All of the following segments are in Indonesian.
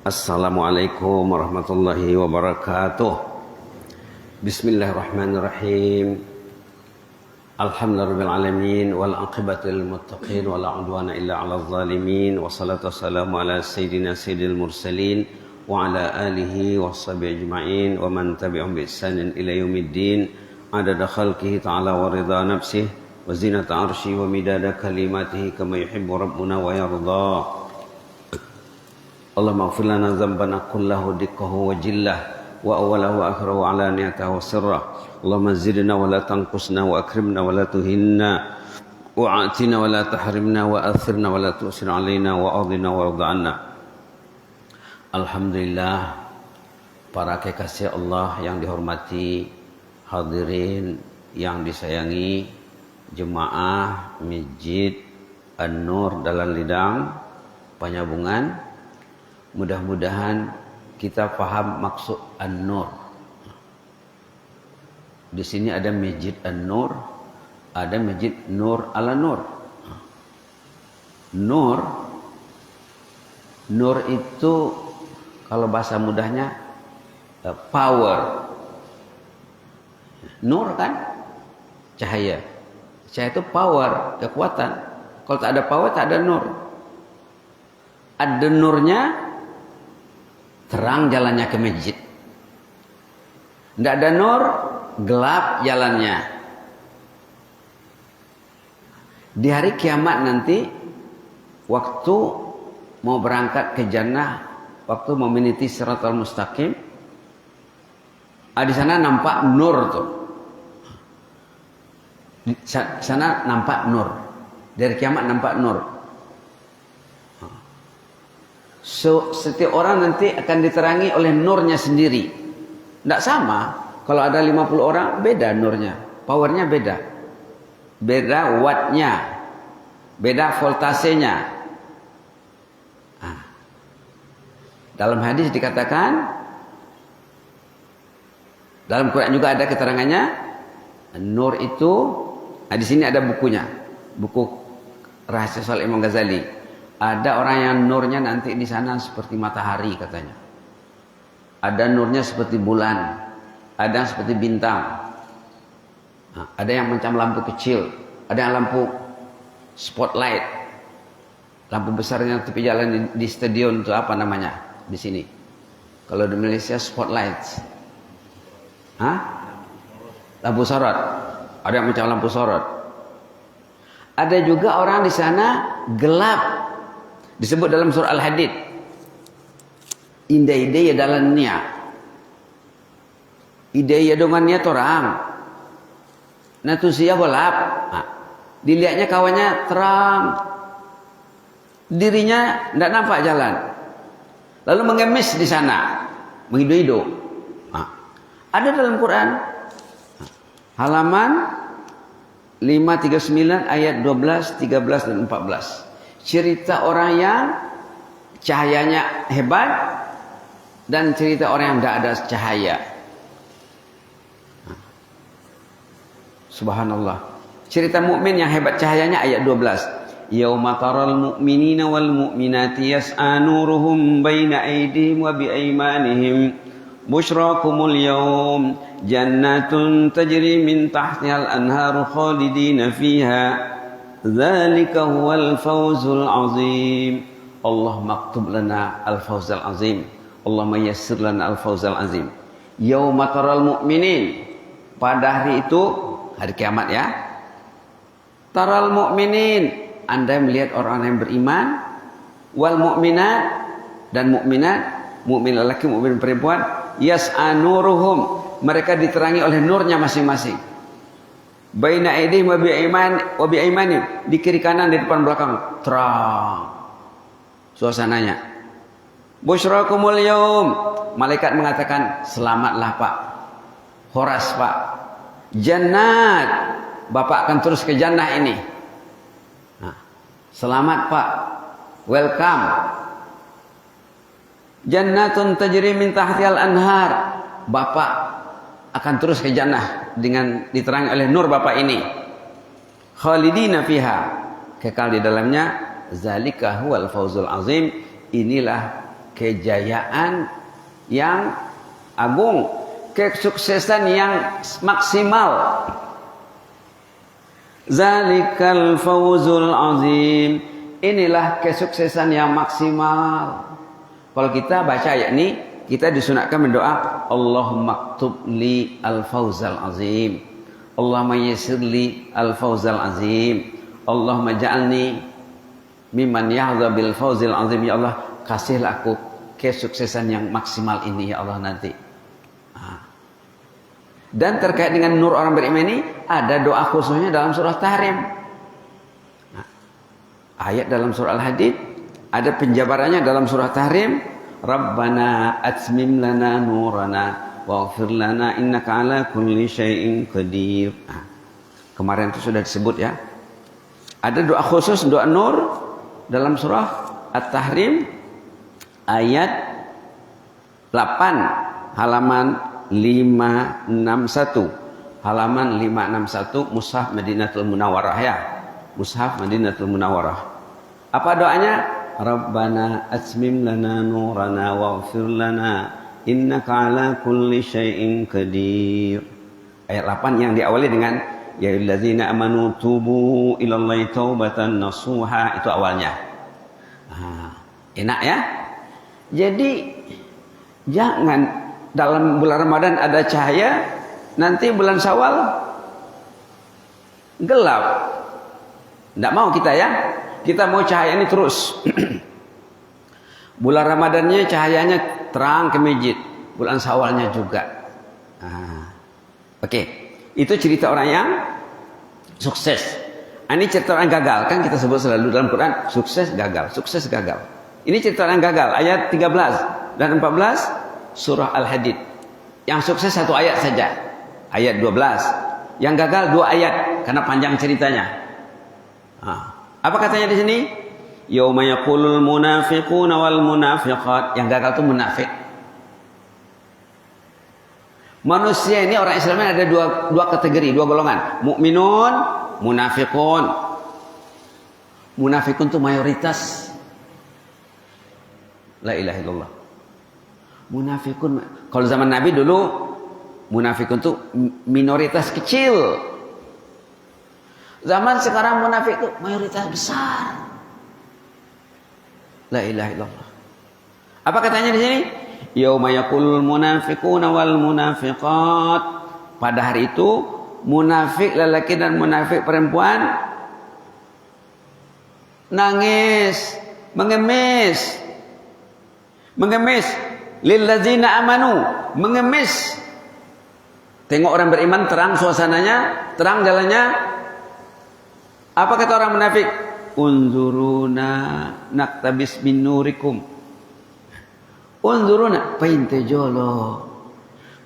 Assalamualaikum warahmatullahi wabarakatuh. Bismillahirrahmanirrahim. Alhamdulillahirabbil alamin wal aqibatu lil muttaqin wala udwana illa 'alal zalimin. Wassalatu wassalamu ala sayyidina sayyidil mursalin wa ala alihi washabihi ajma'in wa man tabi'ahum bi ihsanin ila yaumiddin. Adada khalqihi ta'ala wa ridha nafsihi wa zinata 'arsyihi wa midada kalimatihi kama yuhibbu rabbuna wa yarda. Allahumma ighfir lana dhanbana kullahu diqqahu wa jillah wa awwalahu wa akhirahu wa alaniyatahu wa sirrah. Allahumma zidna wa la tanqusna wa akrimna wa la tuhinna wa a'tina wa la tahrimna wa athirna wa la tu'sir alaina wa adina wa rida 'anna. Alhamdulillah, para kekasih Allah yang dihormati, hadirin yang disayangi, jemaah Masjid An-Nur Dalan Lidang Panyabungan. Mudah-mudahan kita paham maksud An-Nur. Di sini ada Masjid An-Nur, ada Masjid Nur ala Nur. Nur itu kalau bahasa mudahnya power. Nur kan cahaya. Cahaya itu power, kekuatan. Kalau tak ada power, tak ada nur. Ada nurnya, terang jalannya ke masjid. Tidak ada nur, gelap jalannya. Di hari kiamat nanti, waktu mau berangkat ke jannah, waktu mau meniti siratal mustaqim, di sana nampak nur tuh. Di sana nampak nur. Dari kiamat nampak nur. So, setiap orang nanti akan diterangi oleh nurnya sendiri. Tidak sama. Kalau ada 50 orang, beda nurnya. Powernya beda. Beda wattnya. Beda voltasenya. Dalam hadis dikatakan, dalam Quran juga ada keterangannya, nur itu, di sini ada bukunya. Buku Rahasia Soal Imam Ghazali. Ada orang yang nurnya nanti di sana seperti matahari katanya. Ada nurnya seperti bulan. Ada yang seperti bintang. Ada yang macam lampu kecil. Ada yang lampu spotlight. Lampu besarnya tepi jalan di stadion itu apa namanya di sini? Kalau di Malaysia spotlight. Lampu sorot. Ada yang macam lampu sorot. Ada juga orang di sana gelap. Disebut dalam surah Al-Hadid, indah-indah ya dalamnya, ide ya dongannya torang, natusia gelap. Dilihatnya kawannya terang, dirinya tidak nampak jalan, lalu mengemis di sana, menghidu-hidu. Ada dalam Quran, halaman 539 ayat 12, 13 dan 14. Cerita orang yang cahayanya hebat dan cerita orang yang tidak ada cahaya. Subhanallah. Cerita mukmin yang hebat cahayanya ayat 12. Yauma taral mu'minina wal mu'minati yas'a nuruhum baina aydihim wa bi aymanihim. Busyrakumul yawm jannatun tajri min tahtihal anharu khalidina fiha. Dzalika huwal fawzul azim. Allah maktub lana al fawzul azim. Allah yassir lana al fawzul azim. Yauma taral mu'minin. Pada hari itu, hari kiamat ya. Taral mu'minin, Anda melihat orang yang beriman, wal mu'minat dan mukminat, mukmin lelaki, mukmin perempuan, yas'a nuruhum, mereka diterangi oleh nurnya masing-masing. Baina aydihim wa bi aymanim, di kiri kanan, di depan belakang, terang suasananya. Busyrakumul yaum, malaikat mengatakan selamatlah Pak, horas Pak, jannat, Bapak akan terus ke jannah ini. Selamat Pak, welcome. Jannatun tajri min tahtihal anhar, Bapak akan terus ke jannah dengan diterangi oleh nur Bapak ini. Khalidina fiha, kekal di dalamnya. Zalika huwal fawzul azim, inilah kejayaan yang agung, kesuksesan yang maksimal. Zalikal fawzul azim. Inilah kesuksesan yang maksimal. Kalau kita baca ayat ini, kita disunatkan berdoa, Allahumma aktub li al-fawzal azim. Allahumma yassir li al-fawzal azim. Allahumma ja'alni mimman yahza bil fawzil azim. Ya Allah, kasihlah aku kesuksesan yang maksimal ini ya Allah nanti. Dan terkait dengan nur orang beriman ini, ada doa khususnya dalam surah Tahrim. Ayat dalam surah Al-Hadid, ada penjabarannya dalam surah Tahrim. Rabbana atmim lana nurana waghfir lana innaka ala kulli syai'in qadir. Kemarin itu sudah disebut ya. Ada doa khusus, doa nur dalam surah At-Tahrim ayat 8 halaman 561. Halaman 561 Mushaf Madinatul Munawwarah ya. Mushaf Madinatul Munawwarah. Apa doanya? Rabbana atmim lana nurana waghfir lana innaka ala kulli syai'in qadir. Ayat 8 yang diawali dengan ya ayyuhallazina amanu tubu ilallahi taubatan nasuha, itu awalnya. Enak ya? Jadi jangan dalam bulan Ramadan ada cahaya, nanti bulan Syawal gelap. Tidak mau kita ya. Kita mau cahaya ini terus. Bulan Ramadannya cahayanya terang ke masjid, bulan Syawalnya juga. Oke. Itu cerita orang yang sukses. Ini cerita orang gagal, kan kita sebut selalu dalam Quran sukses gagal, sukses gagal. Ini cerita orang gagal, ayat 13 dan 14 surah Al-Hadid. Yang sukses satu ayat saja, ayat 12. Yang gagal 2 ayat karena panjang ceritanya. Apa katanya di sini? Yauma yaqulul munafiquna wal munafiqat. Yang gagal itu munafik. Manusia ini orang Islam ada dua kategori, 2 golongan. Mukminun, munafiqun. Munafikun itu mayoritas. La ilaha illallah. Munafikun, kalau zaman Nabi dulu munafikun itu minoritas kecil. Zaman sekarang munafik itu mayoritas besar. La ilaha illallah. Apa katanya di sini? Yauma yaqulul munafiquna wal munafiqat. Pada hari itu munafik lelaki dan munafik perempuan nangis, mengemis. Mengemis lilladzina amanu, mengemis. Tengok orang beriman terang suasananya, terang jalannya. Apa kata orang munafik? Unzuruna naktabis min nurikum. Unzuruna paintejolo.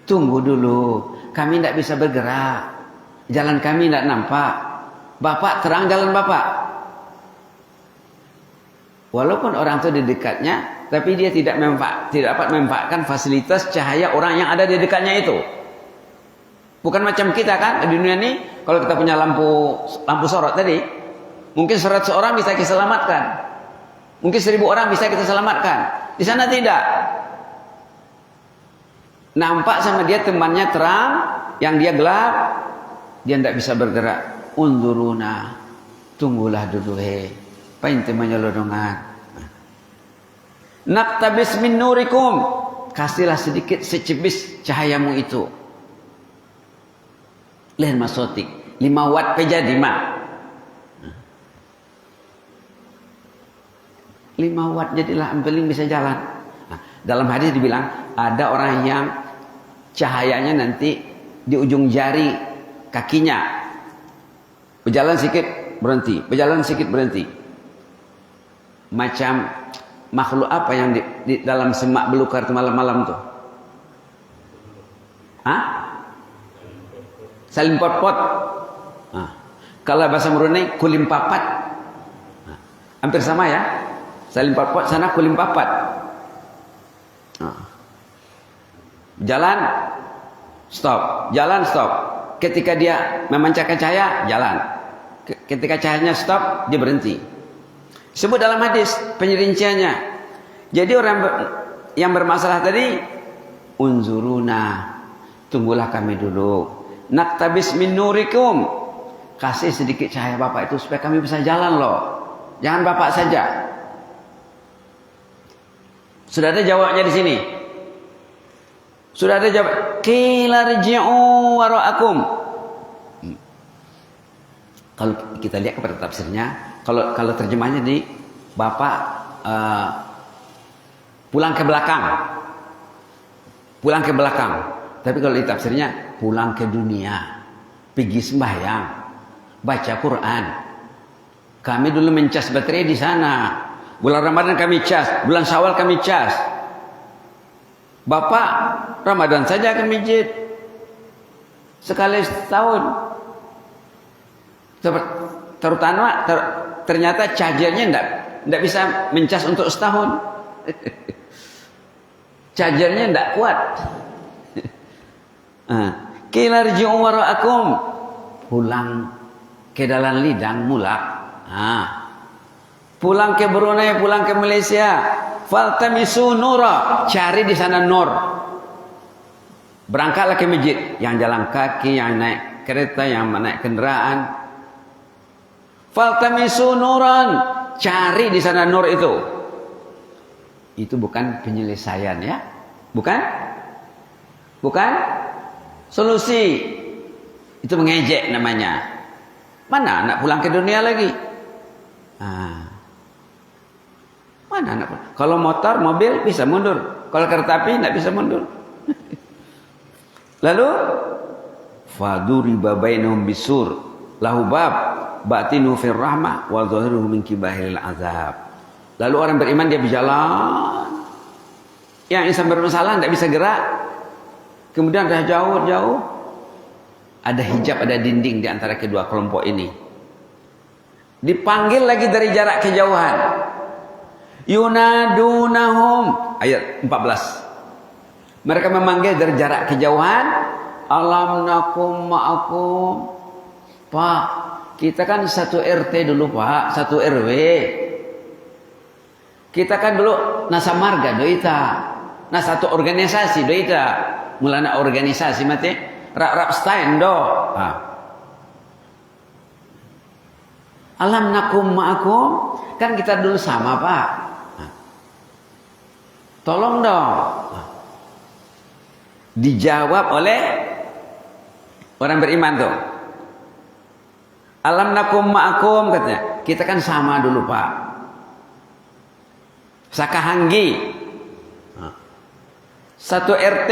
Tunggu dulu, kami tidak bisa bergerak. Jalan kami tidak nampak. Bapak terang jalan Bapak. Walaupun orang itu di dekatnya, tapi dia tidak dapat memanfaatkan fasilitas cahaya orang yang ada di dekatnya itu. Bukan macam kita kan di dunia ini, kalau kita punya lampu sorot tadi, mungkin 100 orang bisa kita selamatkan, mungkin 1000 orang bisa kita selamatkan. Di sana tidak. Nampak sama dia temannya terang, yang dia gelap, dia tidak bisa bergerak. Unzuruna, tunggulah dulu painte menyelodongan. Naktabis min nurikum, kasihlah sedikit secibis cahayamu itu. Lain masotik 5 watt peja 5 watt jadilah ampeling bisa jalan. Dalam hadis dibilang ada orang yang cahayanya nanti di ujung jari kakinya, berjalan sedikit berhenti, berjalan sedikit berhenti. Macam makhluk apa yang di dalam semak belukar malam-malam tuh? Salim pot-pot. Kalau bahasa Brunei kulim papat. Hampir sama ya. Salim pot-pot, sana kulim papat. Jalan stop, jalan stop. Ketika dia memancarkan cahaya, jalan. Ketika cahayanya stop, dia berhenti. Sebut dalam hadis penyerinciannya. Jadi orang yang bermasalah tadi, unzuruna, tunggulah kami dulu. Naktabis min nurikum, kasih sedikit cahaya Bapak itu supaya kami bisa jalan loh. Jangan Bapak saja. Sudah ada jawabnya di sini. Sudah ada jawab. Qila rji'u wara'akum. Kalau kita lihat kepada tafsirnya, kalau terjemahnya di Bapak pulang ke belakang. Pulang ke belakang. Tapi kalau di tafsirnya pulang ke dunia. Pergi sembahyang. Baca Quran. Kami dulu mencas baterai di sana. Bulan Ramadan kami cas, bulan Syawal kami cas. Bapak Ramadan saja ke masjid. Sekali setahun. Terutama ternyata chargernya enggak bisa mencas untuk setahun. Chargernya enggak kuat. Qila rji'u wara'akum, pulang ke dalam lidang mulak. Pulang ke Brunei, pulang ke Malaysia, faltamisu nura, cari di sana nur. Berangkatlah ke masjid, yang jalan kaki, yang naik kereta, yang naik kendaraan. Faltamisu nuran, cari di sana nur itu. Itu bukan penyelesaian ya, bukan? Bukan solusi. Itu mengejek namanya. Mana nak pulang ke dunia lagi? Mana nak pulang? Kalau motor, mobil bisa mundur. Kalau kereta api tidak bisa mundur. Lalu faduriba bainahum bisur lahu bab batinu fir rahmah wa zahiruhu min kibahil azab. Lalu orang beriman dia berjalan. Yang insan bermasalah tidak bisa gerak. Kemudian dah jauh-jauh ada hijab, ada dinding di antara kedua kelompok ini. Dipanggil lagi dari jarak kejauhan. Yunadunahum, ayat 14. Mereka memanggil dari jarak kejauhan. Alam nakum ma'akum. Pak, kita kan satu RT dulu Pak, satu RW. Kita kan dulu nasa marga doita. Nah satu organisasi doita. Mulana organisasi mati rap stein do. Alam nakum ma'akum, kan kita dulu sama Pak. Tolong dong. Dijawab oleh orang beriman tuh. Alam nakum ma'akum, katanya. Kita kan sama dulu Pak. Sakahanggi. Satu RT,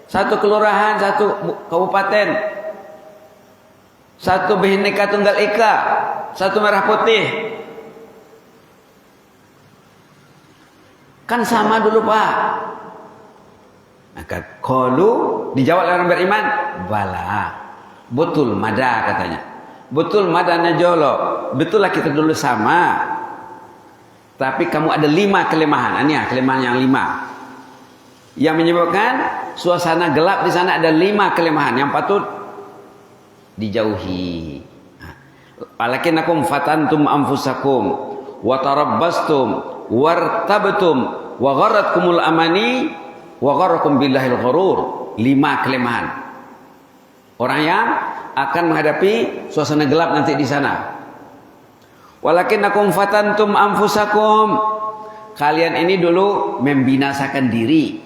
satu kelurahan, satu kabupaten, satu Bhinneka Tunggal Ika, satu merah putih. Kan sama dulu Pak. Maka qalu, dijawab oleh orang beriman, bala. Betul mada katanya. Betul madanya jolo. Betullah kita dulu sama. Tapi kamu ada 5 kelemahan. Ini ya kelemahan yang 5. Yang menyebabkan suasana gelap di sana ada 5 kelemahan yang patut dijauhi. Walakinnakum fatantum anfusakum wa tarabbastum wartabtum wa gharratkumul amani wa gharrakum billahil ghurur. 5 kelemahan orang yang akan menghadapi suasana gelap nanti di sana. Walakinnakum fatantum anfusakum, kalian ini dulu membinasakan diri.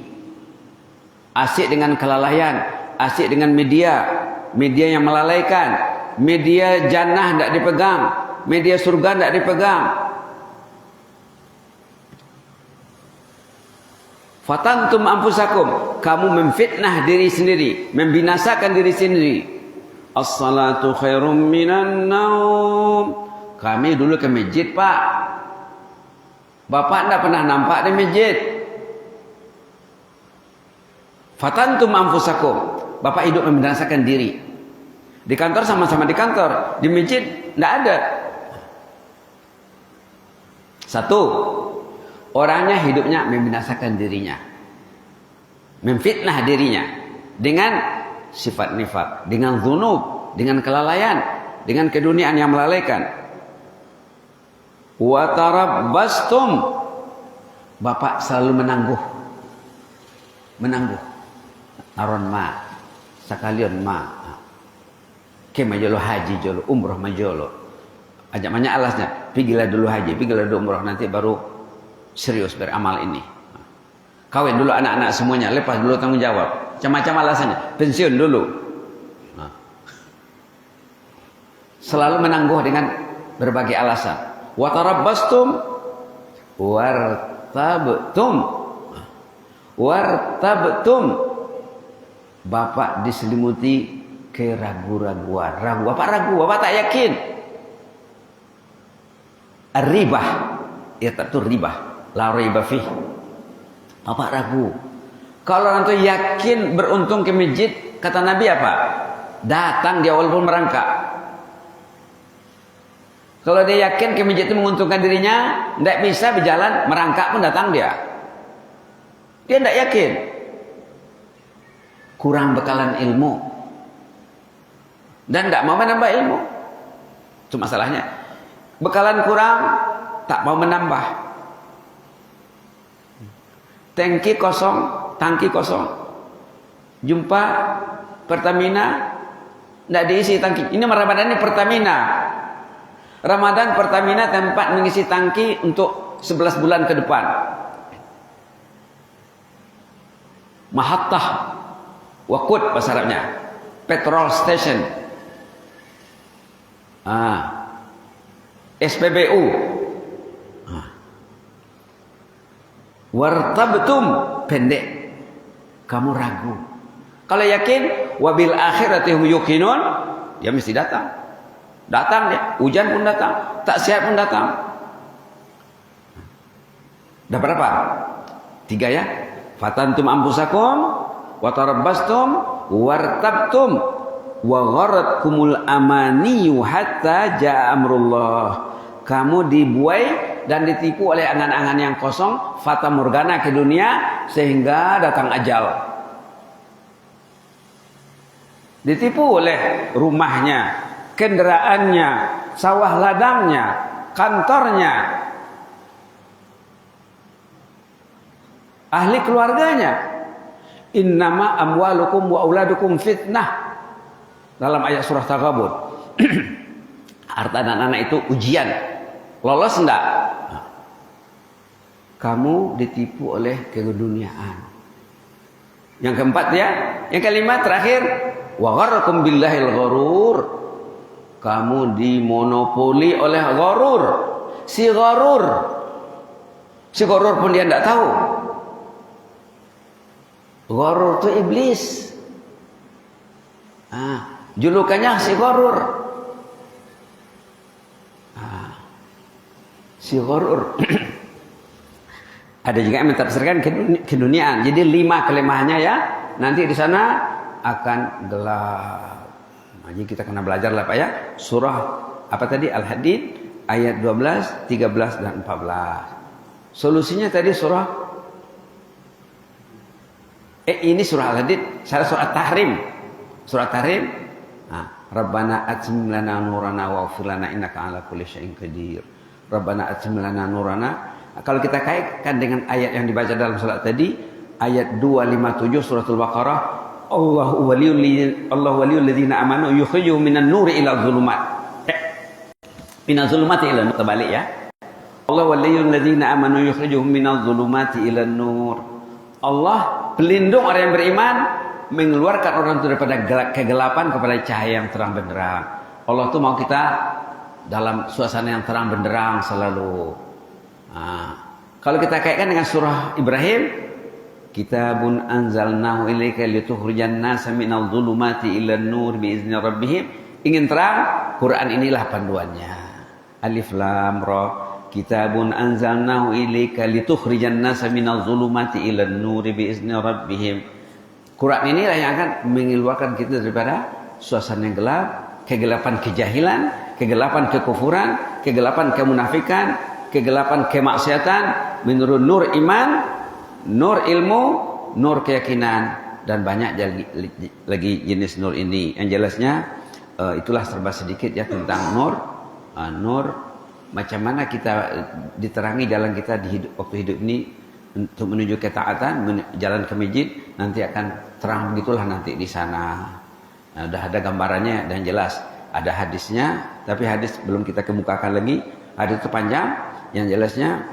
Asyik dengan kelalaian, asyik dengan media yang melalaikan, media jannah tidak dipegang, media surga tidak dipegang. Fatantum anfusakum, kamu memfitnah diri sendiri, membinasakan diri sendiri. As-salatu khairum minan naum. Kami dulu ke masjid Pak. Bapak tidak pernah nampak di masjid. Fatantum anfusakum, Bapak hidup membinasakan diri. Di kantor sama-sama di kantor, di masjid tidak ada. Satu, orangnya hidupnya membinasakan dirinya, memfitnah dirinya dengan sifat nifak, dengan dzunub, dengan kelalaian, dengan keduniaan yang melalaikan. Wa tarabbastum, Bapak selalu menangguh aron ma sakalian ma ke majolo haji jolo umroh majolo ajak banyak alasnya pigilah dulu haji pigilah dulu umroh nanti baru serius beramal ini kawin dulu anak-anak semuanya lepas dulu tanggung jawab macam-macam alasannya pensiun dulu selalu menangguh dengan berbagai alasan wa tarabbastum wartabtum bapak diselimuti keraguan-raguan bapak tak yakin ribah itu ribah la riba fih bapak ragu kalau orang itu yakin beruntung ke masjid kata Nabi apa datang dia walaupun merangkak kalau dia yakin ke masjid itu menguntungkan dirinya tidak bisa berjalan merangkak pun datang dia tidak yakin kurang bekalan ilmu dan tidak mau menambah ilmu itu masalahnya bekalan kurang tak mau menambah tangki kosong jumpa Pertamina tidak diisi tangki ini Ramadan ini Pertamina tempat mengisi tangki untuk 11 bulan ke depan Mahattah Wakut bahasa Arabnya petrol station SPBU wartabtum pendek kamu ragu kalau yakin wabil akhirati hum yuqinun dia mesti datang dia hujan pun datang tak siap pun datang dah berapa 3 ya fatantum ampusakum wa tarabbastum wartabtum wa gharatkumul amaniyu hatta jaa amrullah kamu dibuai dan ditipu oleh angan-angan yang kosong fata morgana ke dunia sehingga datang ajal ditipu oleh rumahnya kendaraannya sawah ladangnya kantornya ahli keluarganya innama amwalukum wa auladukum fitnah dalam ayat surah Taghabun harta dan anak itu ujian lolos enggak kamu ditipu oleh keduniaan yang keempat ya yang kelima terakhir wa gharrakum billahil gharur kamu dimonopoli oleh gharur si gharur pun dia tidak tahu gharur itu iblis julukannya si gharur si gharur ada juga yang mentafsirkan keduniaan jadi 5 kelemahannya ya nanti di sana akan gelap jadi kita kena belajar lah Pak ya surah apa tadi Al-Hadid ayat 12, 13 dan 14 solusinya tadi surah ini surah Al-Hadid surah Tahrim Rabbana atmim lana nurana waghfir lana innaka ala kulli syai'in qadir Rabbana atmim lana nurana kalau kita kaitkan dengan ayat yang dibaca dalam salat tadi ayat 257 suratul Baqarah Allahu waliyul ladzina amanu yukhrijuhum minan nuri ila dhulumat minaz zulumati ila nur terbalik ya Allah waliyul ladzina amanu yukhrijuhum minaz zulumati ila nur Allah pelindung orang yang beriman mengeluarkan orang itu daripada kegelapan kepada cahaya yang terang benderang Allah tuh mau kita dalam suasana yang terang benderang selalu kalau kita kaitkan dengan surah Ibrahim Kitabun anzalnahu ilaika litukhrijan nasa minal zulumati ilan nur biizni rabbihim ingin terang Quran inilah panduannya Alif Lam Ra Kitabun anzalnahu ilaika litukhrijan nasa minal zulumati ilan nur biizni rabbihim Quran inilah yang akan mengeluarkan kita daripada suasana yang gelap kegelapan kejahilan kegelapan kekufuran kegelapan kemunafikan kegelapan kemaksiatan menurut nur iman nur ilmu, nur keyakinan dan banyak lagi jenis nur ini. Yang jelasnya itulah serba sedikit ya tentang nur. Nur macam mana kita diterangi jalan kita di waktu hidup ini untuk menuju ketaatan, jalan ke masjid, nanti akan terang begitulah nanti di sana. Nah, udah ada gambarannya dan jelas. Ada hadisnya, tapi hadis belum kita kemukakan lagi. Hadis itu panjang, yang jelasnya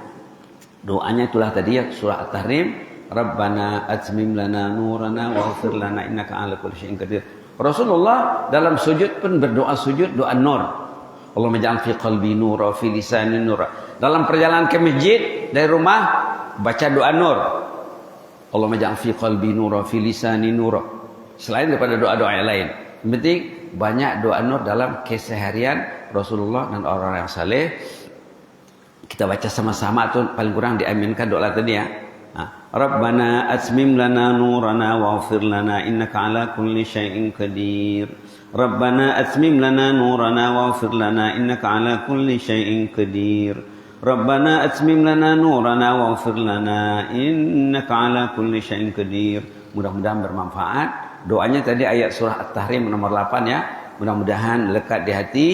doanya itulah tadi ya, surah At-Tahrim, Rabbana atmim lana nurana waghfir lana innaka ala kulli syai'in qadir. Rasulullah dalam sujud pun berdoa sujud doa nur. Allahumma ja'al fi qalbi nura fi lisani nura. Dalam perjalanan ke masjid dari rumah baca doa nur. Allahumma ja'al fi qalbi nura fi lisani nura. Selain daripada doa-doa yang lain. Yang penting banyak doa nur dalam keseharian Rasulullah dan orang-orang yang saleh. Kita baca sama-sama atau paling kurang diaminkan doa tadi ya. Rabbana atmim lana nurana waghfir lana innaka ala kulli syai'in qadir. Rabbana atmim lana nurana waghfir lana innaka ala kulli syai'in qadir. Rabbana atmim lana nurana waghfir lana innaka ala kulli syai'in qadir. Mudah-mudahan bermanfaat. Doanya tadi ayat surah At-Tahrim nomor 8 ya. Mudah-mudahan lekat di hati.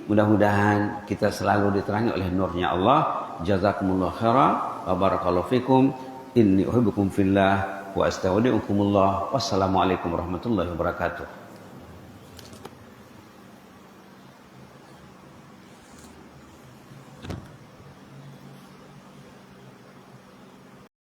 Mudah-mudahan kita selalu diterangi oleh nurnya Allah. Jazakumullah khairan wa barakallahu fikum. Inni uhibbukum fillah wa astaudiukumullah. Wassalamualaikum warahmatullahi wabarakatuh.